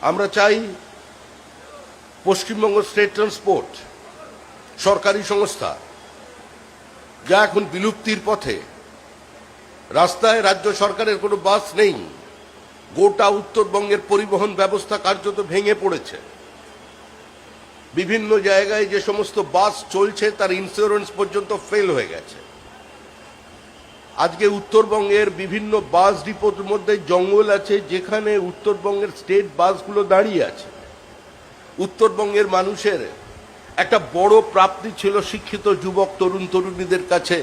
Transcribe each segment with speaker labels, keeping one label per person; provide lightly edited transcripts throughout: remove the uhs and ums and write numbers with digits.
Speaker 1: আমরা চাই Paschimbanga state transport সরকারি সংস্থা, যা এখন বিলুপ্তির পথে, রাস্তায় রাজ্য সরকারের কোনো বাস নেই, গোটা উত্তরবঙ্গের পরিবহন ব্যবস্থা কার্যত ভেঙে পড়েছে। বিভিন্ন জায়গায় যে সমস্ত বাস চলছে তার ইন্স্যুরেন্স পর্যন্ত ফেল হয়ে গেছে। আজকে উত্তরবঙ্গের বিভিন্ন বাস ডিপোর মধ্যে জঙ্গল আছে, যেখানে উত্তরবঙ্গের স্টেট বাসগুলো দাঁড়িয়ে আছে। উত্তরবঙ্গের মানুষের একটা বড় প্রাপ্তি ছিল শিক্ষিত যুবক তরুণ তরুণীদের কাছে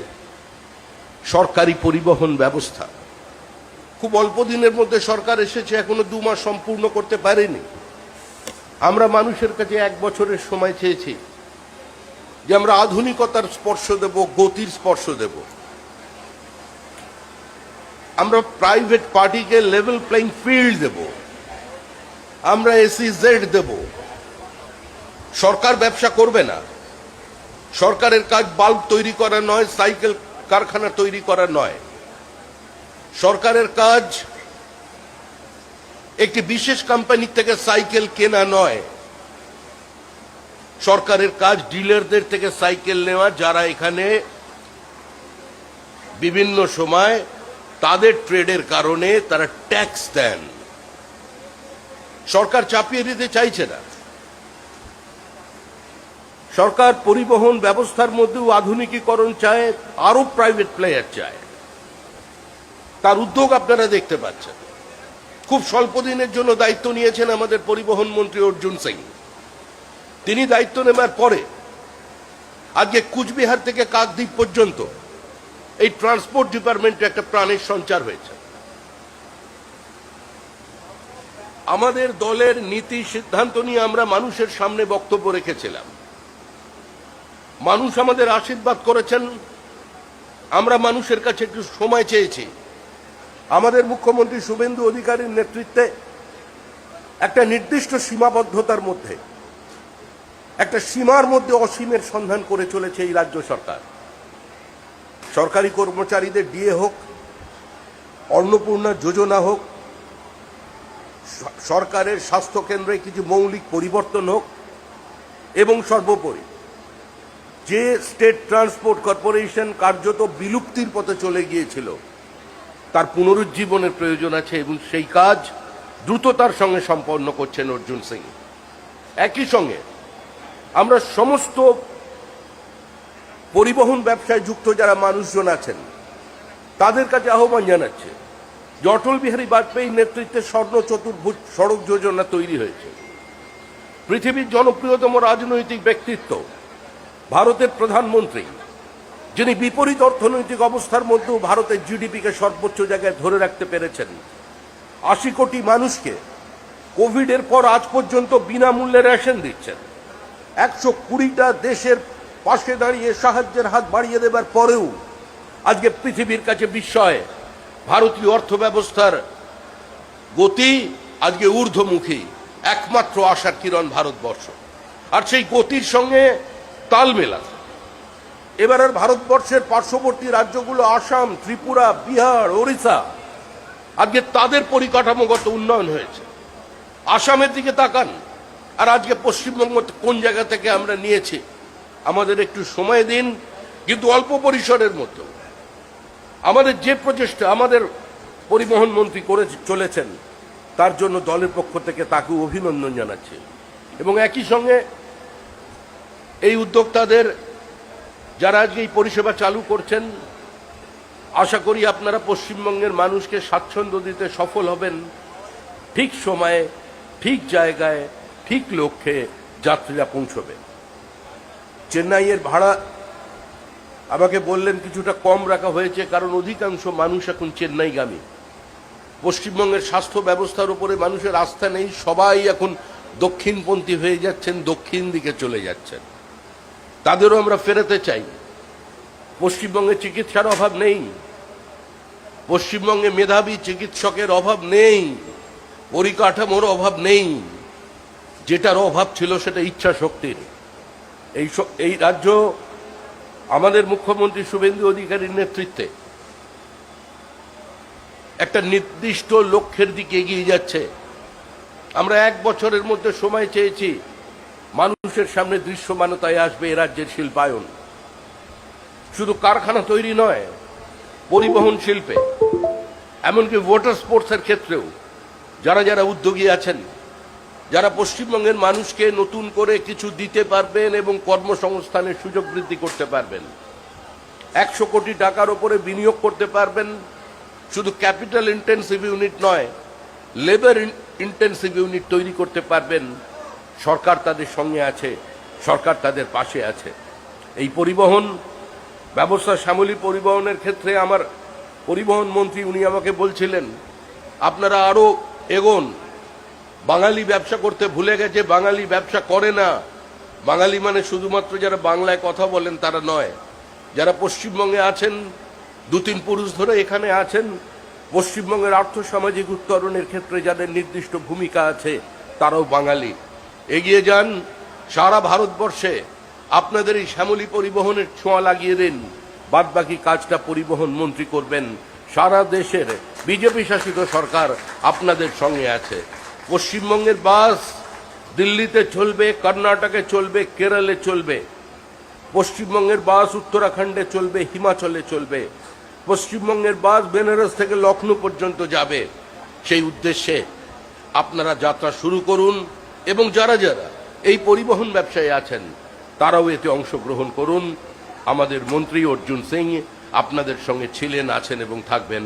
Speaker 1: সরকারি পরিবহন ব্যবস্থা। খুব অল্প দিনের মধ্যে সরকার এসেছে, এখনো 2 মাস সম্পূর্ণ করতে পারেনি। আমরা মানুষের কাছে 1 বছরের সময় চেয়েছি যে আমরা আধুনিকতার স্পর্শ দেব, গতির স্পর্শ দেব। আমরা প্রাইভেট পার্টিকে লেভেল প্লেইং ফিল্ড দেব, আমরা SEZ দেব। সরকার ব্যবসা করবে না। সরকারের কাজ বাল্ব তৈরি করা নয়, সাইকেল কারখানা তৈরি করা নয়। সরকারের কাজ একটি বিশেষ কোম্পানি থেকে সাইকেল কেনা নয়। সরকারের কাজ ডিলারদের থেকে সাইকেল নেওয়া, যারা এখানে বিভিন্ন সময় তাদের ট্রেডের কারণে তারা ট্যাক্স দেন। সরকার চাপিয়ে দিতে চাইছে না। সরকার পরিবহন ব্যবস্থার মধ্যেও আধুনিকীকরণ চায়, আরো প্রাইভেট প্লেয়ার চায়। তার উদ্যোগ আপনারা দেখতে পাচ্ছেন। খুব স্বল্প দিনের জন্য দায়িত্ব নিয়েছেন আমাদের পরিবহন মন্ত্রী অর্জুন সিং। তিনি দায়িত্ব নেবার পরে আজকে কুচবিহার থেকে কাকদ্বীপ পর্যন্ত এই ট্রান্সপোর্ট ডিপার্টমেন্টে একটা প্রাণের সঞ্চার হয়েছে। আমাদের দলের নীতি সিদ্ধান্ত নিয়ে আমরা মানুষের সামনে বক্তব্য রেখেছিলাম। মানুষ আমাদের আশীর্বাদ করেছেন। আমরা মানুষের কাছে একটু সময় চেয়েছি। আমাদের মুখ্যমন্ত্রী শুভেন্দু অধিকারীর নেতৃত্বে একটা নির্দিষ্ট সীমাবদ্ধতার মধ্যে, একটা সীমার মধ্যে অসীমের সন্ধান করে চলেছে এই রাজ্য সরকার। সরকারি কর্মচারীদের ডিএ হোক, অন্নপূর্ণা যোজনা হোক, সরকারের স্বাস্থ্য কেন্দ্রে কিছু মৌলিক পরিবর্তন হোক, এবং সর্বোপরি যে স্টেট ট্রান্সপোর্ট কর্পোরেশন কার্যত বিলুপ্তির পথে চলে গিয়েছিল, তার পুনরুজ্জীবনের প্রয়োজন আছে, এবং সেই কাজ দ্রুততার সঙ্গে সম্পন্ন করছেন অর্জুন সিং। একই সঙ্গে আমরা সমস্ত পরিবহন ব্যবসায় যুক্ত যারা মানুষজন আছেন তাদের কাছে আহ্বান জানাচ্ছে যে অটল বিহারী বাজপেয়ীর নেতৃত্বে স্বর্ণ চতুর্ভুজ সড়ক যোজনা তৈরি হয়েছে। পৃথিবীর জনপ্রিয়তম রাজনৈতিক ব্যক্তিত্ব, ভারতের প্রধানমন্ত্রী, যিনি বিপরীত অর্থনৈতিক অবস্থার মধ্যেও ভারতের জিডিপিকে সর্বোচ্চ জায়গায় ধরে রাখতে পেরেছেন। 80 কোটি মানুষকে কোভিডের পর আজ পর্যন্ত বিনামূল্যে রেশন দিচ্ছেন। 120টা দেশের পাশে দাঁড়িয়ে সাহায্যের হাত বাড়িয়ে দেবার পরেও আজকে পৃথিবীর কাছে বিস্ময়। ভারতীয় অর্থ ব্যবস্থার গতি আজকে ঊর্ধ্বমুখী। একমাত্র আশার কিরণ ভারতবর্ষ। আর সেই গতির সঙ্গে তাল মেলাতে এবার আর ভারতবর্ষের পার্শ্ববর্তী রাজ্যগুলো আসাম, ত্রিপুরা, বিহার, ওড়িশা, আজকে তাদের পরিকাঠামোগত উন্নয়ন হয়েছে। আসামের দিকে তাকান, আর আজকে পশ্চিমবঙ্গ কোন জায়গা থেকে আমরা নিয়েছি। আমাদের একটু সময় দিন, কিন্তু অল্প পরিসরের মধ্যে আমাদের যে প্রচেষ্টা আমাদের পরিবহন মন্ত্রী করে চলেছেন, তার জন্য দলের পক্ষ থেকে তাকে অভিনন্দন জানাচ্ছি। এবং একই সঙ্গে এই উদ্যোক্তাদের যারা আজকে এই পরিষেবা চালু করছেন, আশা করি আপনারা পশ্চিমবঙ্গের মানুষকে স্বাচ্ছন্দ্য দিতে সফল হবেন। ঠিক সময়ে, ঠিক জায়গায়, ঠিক লক্ষ্যে যাত্রীরা পৌঁছবে। চেন্নাইয়ের ভাড়া আমাকে বললেন কিছুটা কম রাখা হয়েছে, কারণ অধিকাংশ মানুষ এখন চেন্নাইগামী। পশ্চিমবঙ্গের স্বাস্থ্য ব্যবস্থার উপরে মানুষের আস্থা নেই। সবাই এখন দক্ষিণপন্থী হয়ে যাচ্ছেন, দক্ষিণ দিকে চলে যাচ্ছেন। তাদেরও আমরা ফেরাতে চাই। পশ্চিমবঙ্গে চিকিৎসার অভাব নেই, পশ্চিমবঙ্গে মেধাবী চিকিৎসকের অভাব নেই, পরিকাঠামোর অভাব নেই। যেটার অভাব ছিল সেটা ইচ্ছা শক্তির। এই রাজ্য আমাদের মুখ্যমন্ত্রী শুভেন্দু অধিকারীর নেতৃত্বে একটা নির্দিষ্ট লক্ষ্যের দিকে এগিয়ে যাচ্ছে। আমরা 1 বছরের মধ্যে সময় চেয়েছি, মানুষের সামনে দৃশ্যমানতায় আসবে এ রাজ্যের শিল্পায়ন। শুধু কারখানা তৈরি নয়, পরিবহন শিল্পে, এমনকি ওয়াটার স্পোর্টসের ক্ষেত্রেও যারা যারা উদ্যোগী আছেন, যারা পশ্চিমবঙ্গের মানুষকে নতুন করে কিছু দিতে পারবেন এবং কর্মসংস্থানের সুযোগ বৃদ্ধি করতে পারবেন, 100 কোটি টাকার উপরে বিনিয়োগ করতে পারবেন, শুধু ক্যাপিটাল ইন্টেন্সিভ ইউনিট নয়, লেবার ইন্টেন্সিভ ইউনিট তৈরি করতে পারবেন, সরকার তাদের সঙ্গে আছে, সরকার তাদের পাশে আছে। এই পরিবহন ব্যবস্থা, শ্যামলী পরিবহনের ক্ষেত্রে আমার পরিবহন মন্ত্রী উনি আমাকে বলছিলেন, আপনারা আরো এগোন। বাঙালি ব্যবসা করতে ভুলে গেছে, বাঙালি ব্যবসা করে না। বাঙালি মানে শুধুমাত্র যারা বাংলায় কথা বলেন তারা নয়, যারা পশ্চিমবঙ্গে আছেন, 2-3 পুরুষ ধরে এখানে আছেন, পশ্চিমবঙ্গের আর্থসামাজিক উত্তরণের ক্ষেত্রে যাদের নির্দিষ্ট ভূমিকা আছে, তারাও বাঙালি। এগিয়ে যান, সারা ভারতবর্ষে আপনাদের এই শ্যামলী পরিবহনের ছোঁয়া লাগিয়ে দিন, বাদবাকি কাজটা পরিবহন মন্ত্রী করবেন। সারা দেশের বিজেপি শাসিত সরকার আপনাদের সঙ্গে আছে। পশ্চিমবঙ্গের বাস দিল্লিতে চলবে, কর্ণাটকে চলবে, কেরলে চলবে। পশ্চিমবঙ্গের বাস উত্তরাখণ্ডে চলবে, হিমাচলে চলবে। পশ্চিমবঙ্গের বাস বেনারস থেকে লখনৌ পর্যন্ত যাবে। সেই উদ্দেশ্যে আপনারা যাত্রা শুরু করুন এবং যারা যারা এই পরিবহন ব্যবসায় আছেন তারাও এতে অংশগ্রহণ করুন। আমাদের মন্ত্রী অর্জুন সিং আপনাদের সঙ্গে ছিলেন, আছেন এবং থাকবেন।